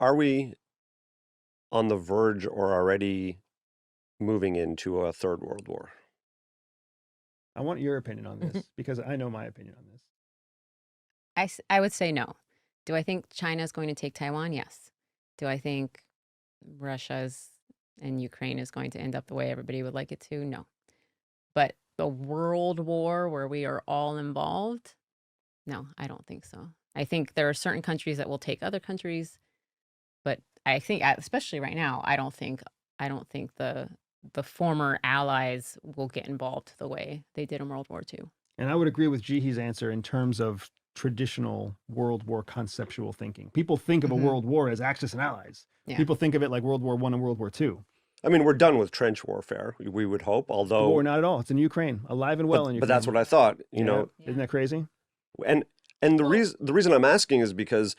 Are we on the verge or already moving into a third world war? I want your opinion on this because I know my opinion on this. I would say no. Do I think China is going to take Taiwan? Yes. Do I think Russia's and Ukraine is going to end up the way everybody would like it to? No. But the world war where we are all involved? No, I don't think so. I think there are certain countries that will take other countries, but I think, especially right now, I don't think the former allies will get involved the way they did in World War II. And I would agree with Jihi's answer in terms of traditional World War conceptual thinking. People think of a Mhm. world war as Axis and Allies. Yeah. People think of it like World War I and World War II. I mean, we're done with trench warfare, we would hope, Well, although, we're not at all. It's in Ukraine, alive and well in but Ukraine. that's what I thought, you Yeah. know, Isn't that crazy? and the reason I'm asking is because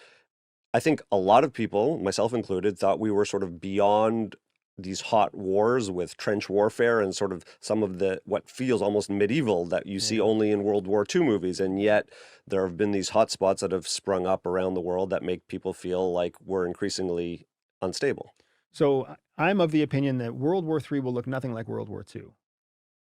I think a lot of people, myself included, thought we were sort of beyond these hot wars with trench warfare and sort of some of the what feels almost medieval that you see Yeah. only in World War II movies. And yet there have been these hot spots that have sprung up around the world that make people feel like we're increasingly unstable. So I'm of the opinion that World War III will look nothing like World War II,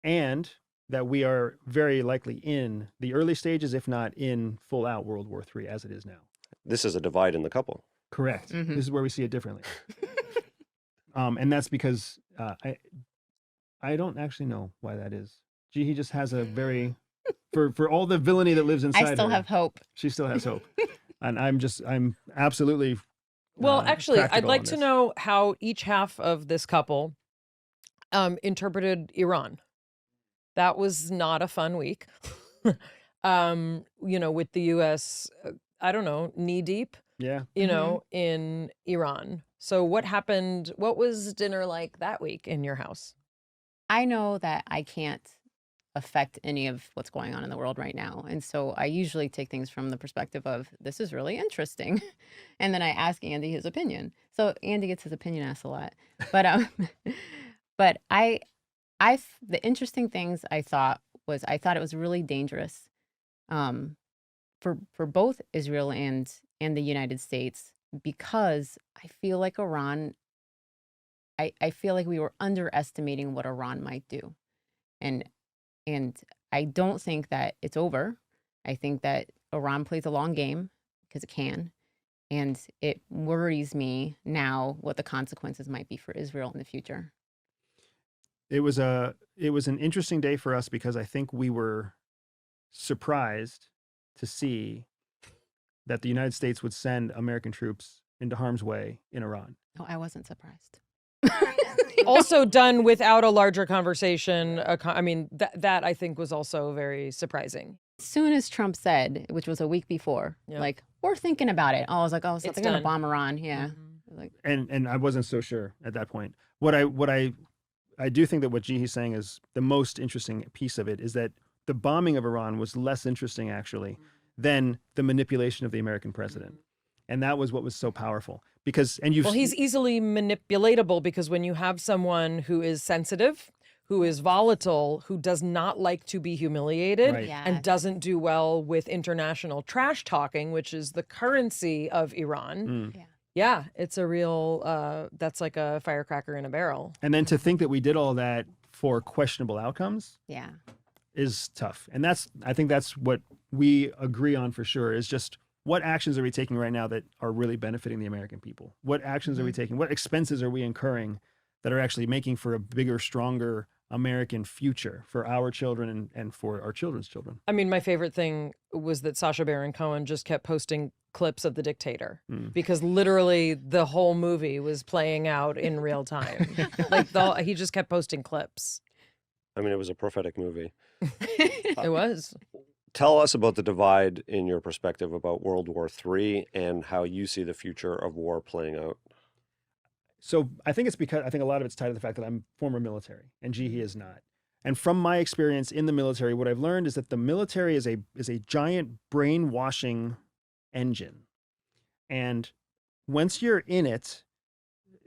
and that we are very likely in the early stages, if not in full out World War III as it is now. This is a divide in the couple. Correct. Mhm. This is where we see it differently. And that's because I don't actually know why that is. He just has a very for all the villainy that lives inside I still her, have hope. she still has hope. And I'm absolutely Well, actually, I'd practical like on to this. know how each half of this couple interpreted Iran. That was not a fun week. With the US, I don't know, knee deep, Yeah. in Iran. So what happened? What was dinner like that week in your house? I know that I can't affect any of what's going on in the world right now. And so I usually take things from the perspective of this is really interesting. And then I ask Andy his opinion. So Andy gets his opinion asked a lot. But but the interesting things I thought it was really dangerous for both Israel and the United States because I feel like I feel like we were underestimating what Iran might do. And and I don't think that it's over. I think that Iran plays a long game because it can. And it worries me now what the consequences might be for Israel in the future. It was an interesting day for us because I think we were surprised to see that the United States would send American troops into harm's way in Iran. No, I wasn't surprised. Also done without a larger conversation. That I think was also very surprising. As soon as Trump said, which was a week before, Yeah. like, we're thinking about it. I was like, oh, so It's they're going to done. bomb Iran. Yeah. Mhm. Like, And I wasn't so sure at that point. I do think that what Jihi's saying is the most interesting piece of it is that the bombing of Iran was less interesting actually than the manipulation of the American president. And that was what was so powerful because Well, he's easily manipulatable because when you have someone who is sensitive, who is volatile, who does not like to be humiliated, Right. yeah. and doesn't do well with international trash talking, which is the currency of Iran. Mm. Yeah, it's a real, that's like a firecracker in a barrel. And then to think that we did all that for questionable outcomes yeah. is tough. And I think that's what we agree on for sure is just what actions are we taking right now that are really benefiting the American people? What actions are we taking? What expenses are we incurring that are actually making for a bigger, stronger American future for our children and for our children's children? I mean, my favorite thing was that Sacha Baron Cohen just kept posting clips of The Dictator because literally the whole movie was playing out in real time. He just kept posting clips. I mean, it was a prophetic movie. It was. Tell us about the divide in your perspective about World War III and how you see the future of war playing out. So I think it's because I think a lot of it's tied to the fact that I'm former military and Jihi is not. And from my experience in the military, what I've learned is that the military is a giant brainwashing engine. And once you're in it,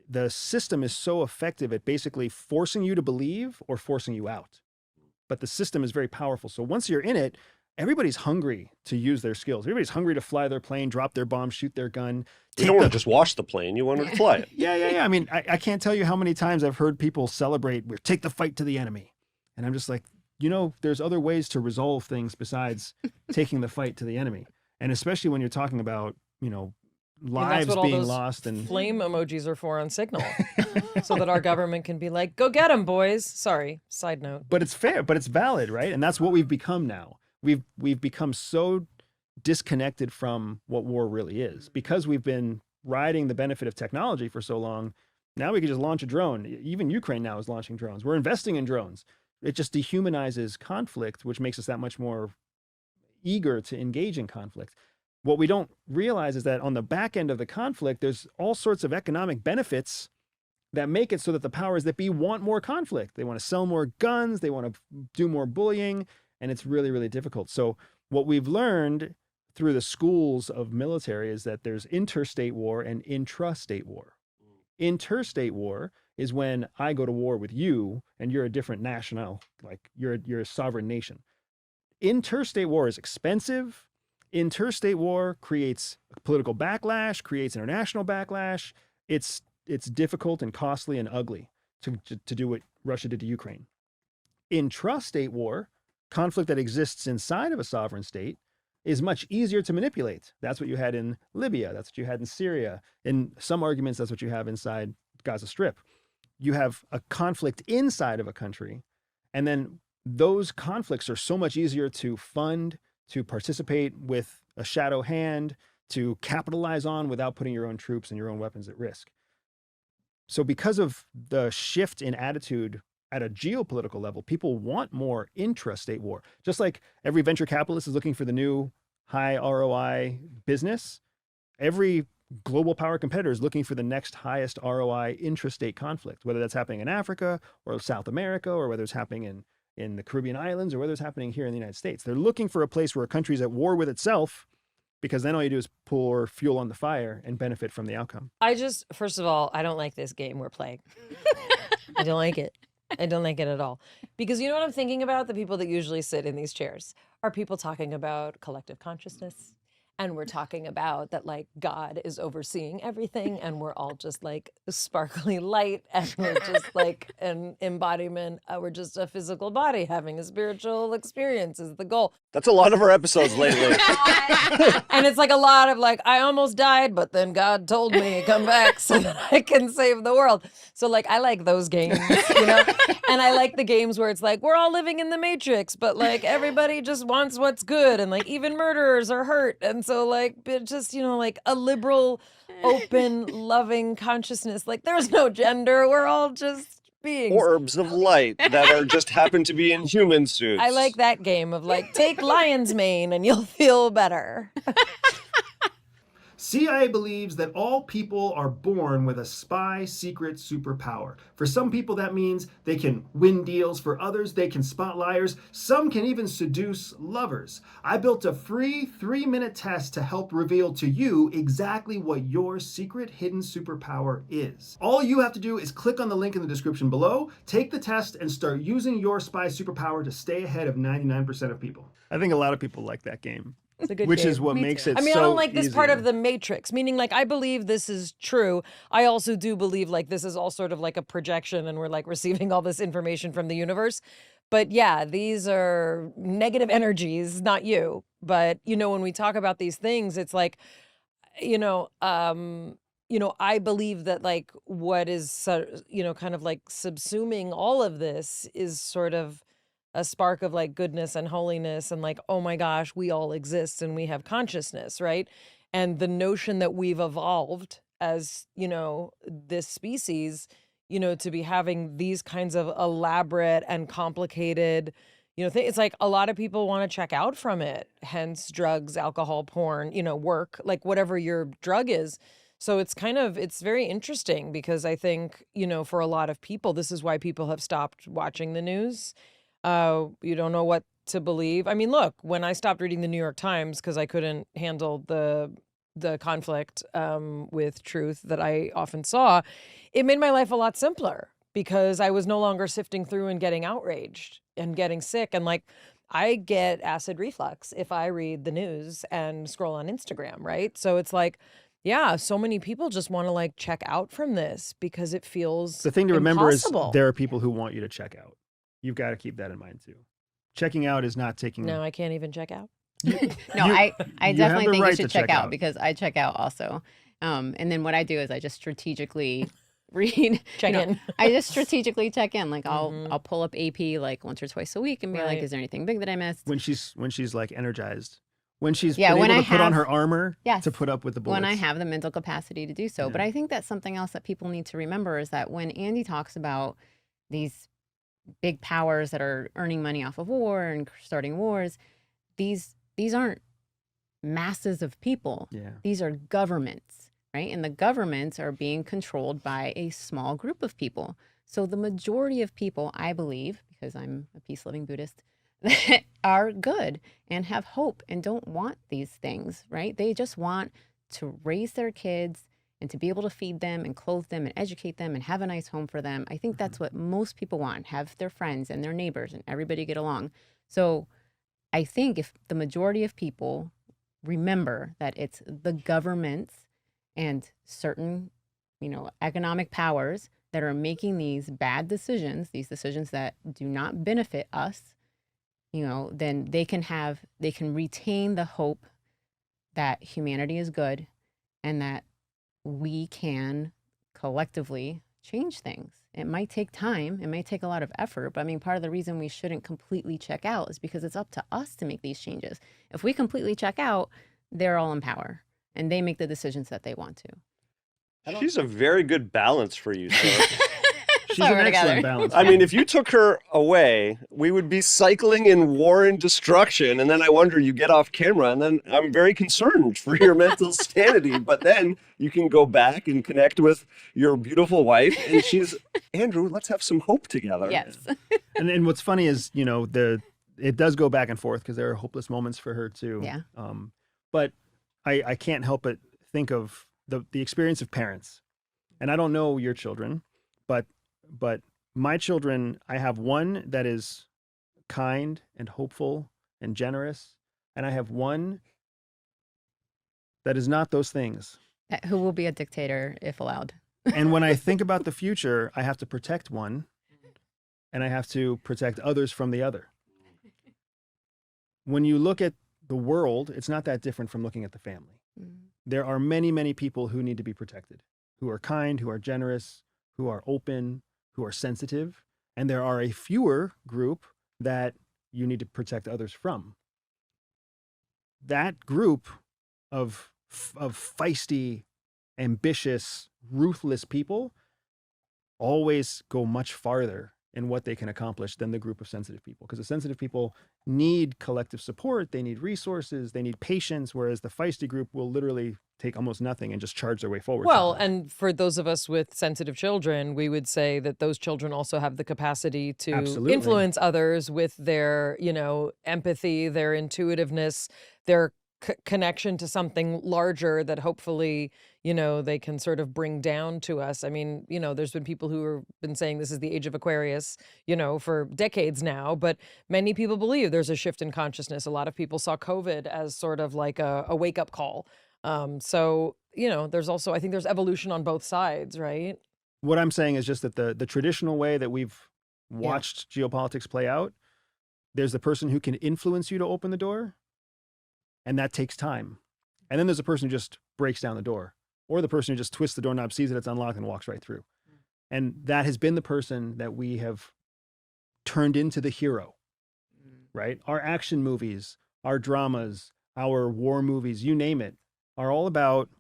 the system is so effective at basically forcing you to believe or forcing you out. But the system is very powerful. So once you're in it, everybody's hungry to use their skills. Everybody's hungry to fly their plane, drop their bomb, shoot their gun. You don't want to just wash the plane. You want to fly it. Yeah. I mean, I can't tell you how many times I've heard people celebrate, take the fight to the enemy. And I'm just like, there's other ways to resolve things besides taking the fight to the enemy. And especially when you're talking about, lives that's what being all those lost and flame emojis are for on Signal, so that our government can be like, "Go get them, boys." Sorry, side note. But it's fair, but it's valid, right? And that's what we've become now. We've become so disconnected from what war really is because we've been riding the benefit of technology for so long. Now we can just launch a drone. Even Ukraine now is launching drones. We're investing in drones. It just dehumanizes conflict, which makes us that much more eager to engage in conflict. What we don't realize is that on the back end of the conflict, there's all sorts of economic benefits that make it so that the powers that be want more conflict. They want to sell more guns. They want to do more bullying. And it's really, really difficult. So what we've learned through the schools of military is that there's interstate war and intrastate war. Interstate war is when I go to war with you and you're a different national, like you're a sovereign nation. Interstate war is expensive. Interstate war creates political backlash, creates international backlash. It's difficult and costly and ugly to do what Russia did to Ukraine. Intrastate war, conflict that exists inside of a sovereign state, is much easier to manipulate. That's what you had in Libya. That's what you had in Syria. In some arguments, that's what you have inside Gaza Strip. You have a conflict inside of a country, and then those conflicts are so much easier to fund, to participate with a shadow hand, to capitalize on without putting your own troops and your own weapons at risk. So because of the shift in attitude at a geopolitical level, people want more intrastate war. Just like every venture capitalist is looking for the new high ROI business, every global power competitor is looking for the next highest ROI intrastate conflict, whether that's happening in Africa or South America, or whether it's happening in the Caribbean islands, or whether it's happening here in the United States. They're looking for a place where a country's at war with itself, because then all you do is pour fuel on the fire and benefit from the outcome. First of all, I don't like this game we're playing. I don't like it. I don't like it at all. Because you know what I'm thinking about? The people that usually sit in these chairs are people talking about collective consciousness. And we're talking about that, like, God is overseeing everything, and we're all just like sparkly light, and we're just like an embodiment. We're just a physical body having a spiritual experience is the goal. That's a lot of our episodes lately. And it's like a lot of like, I almost died, but then God told me come back so that I can save the world. So like, I like those games, and I like the games where it's like, we're all living in the Matrix, but like everybody just wants what's good, and like even murderers are hurt. And so like, it just, like a liberal, open, loving consciousness. Like there's no gender. We're all just beings. Orbs of light that are just happen to be in human suits. I like that game of like, take lion's mane and you'll feel better. CIA believes that all people are born with a spy secret superpower. For some people, that means they can win deals. For others, they can spot liars. Some can even seduce lovers. I built a free 3-minute test to help reveal to you exactly what your secret hidden superpower is. All you have to do is click on the link in the description below, take the test, and start using your spy superpower to stay ahead of 99% of people. I think a lot of people like that game. It's a good Which game. is what makes it so I don't like this part easy. of the Matrix, meaning like I believe this is true. I also do believe like this is all sort of like a projection and we're like receiving all this information from the universe. But yeah, these are negative energies, not you. But, when we talk about these things, it's like, I believe that like what is, kind of like subsuming all of this is sort of a spark of like goodness and holiness and like, oh my gosh, we all exist and we have consciousness, right? And the notion that we've evolved as, this species, to be having these kinds of elaborate and complicated, it's like a lot of people want to check out from it, hence drugs, alcohol, porn, work, like whatever your drug is. So it's very interesting because I think, for a lot of people, this is why people have stopped watching the news. You don't know what to believe. I mean, look, when I stopped reading the New York Times because I couldn't handle the conflict with truth that I often saw, it made my life a lot simpler because I was no longer sifting through and getting outraged and getting sick. And like, I get acid reflux if I read the news and scroll on Instagram, right? So it's like, yeah, so many people just want to like check out from this because it feels The thing to remember is impossible. there are people who want you to check out. You've got to keep that in mind too. Checking out is not taking. No, I can't even check out. No, You- I you have definitely the think right you to should check check out out. because I check out also. And then what I do is I just strategically read. Check in. I just strategically check in. Like Mhm. I'll pull up AP like once or twice a week and be like, Right. is there anything big that I missed? when she's like energized, when she's Yeah, been when able I to put on have- her armor Yes. to put up with the bullets. When I have the mental capacity to do so. But Yeah. I think that's something else that people need to remember is that when Andy talks about these big powers that are earning money off of war and starting wars, these aren't masses of people. Yeah. These are governments, right? And the governments are being controlled by a small group of people. So the majority of people, I believe, because I'm a peace-loving Buddhist, are good and have hope and don't want these things, right? They just want to raise their kids and to be able to feed them and clothe them and educate them and have a nice home for them. I think that's what most people want, have their friends and their neighbors and everybody get along. So I think if the majority of people remember that it's the governments and certain, economic powers that are making these bad decisions, these decisions that do not benefit us, then they can retain the hope that humanity is good and that we can collectively change things. It might take time, it may take a lot of effort, but I mean, part of the reason we shouldn't completely check out is because it's up to us to make these changes. If we completely check out, they're all in power and they make the decisions that they want to. She's a very good balance for you, sir. She's Sorry, an we're excellent together. balance. I mean, if you took her away, we would be cycling in war and destruction. And then I wonder, you get off camera, and then I'm very concerned for your mental sanity. But then you can go back and connect with your beautiful wife, and she's, Andrew, let's have some hope together. Yes. And what's funny is, it does go back and forth because there are hopeless moments for her too. Yeah. But I can't help but think of the experience of parents. And I don't know your children, but my children, I have one that is kind and hopeful and generous, and I have one that is not those things. Who will be a dictator if allowed? And when I think about the future, I have to protect one, and I have to protect others from the other. When you look at the world, it's not that different from looking at the family. There are many, many people who need to be protected, who are kind, who are generous, who are open, who are sensitive, and there are a fewer group that you need to protect others from. That group of feisty, ambitious, ruthless people always go much farther in what they can accomplish than the group of sensitive people, because the sensitive people need collective support, they need resources, they need patience, whereas the feisty group will literally take almost nothing and just charge their way forward. Well, sometimes. and for those of us with sensitive children, we would say that those children also have the capacity to Absolutely. influence others with their, empathy, their intuitiveness, their connection to something larger that hopefully, they can sort of bring down to us. I mean, there's been people who have been saying this is the age of Aquarius, for decades now, but many people believe there's a shift in consciousness. A lot of people saw COVID as sort of like a wake-up call. So, there's also, I think there's evolution on both sides, right? What I'm saying is just that the traditional way that we've watched geopolitics play out, there's the person who can influence you to open the door, and that takes time. And then there's a person who just breaks down the door, or the person who just twists the doorknob, sees that it's unlocked, and walks right through. And that has been the person that we have turned into the hero, right? Our action movies, our dramas, our war movies, you name it, are all about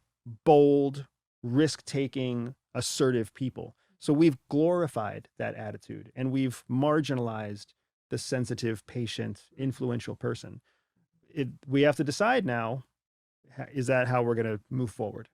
bold, risk-taking, assertive people. So we've glorified that attitude, and we've marginalized the sensitive, patient, influential person. We have to decide now, is that how we're going to move forward?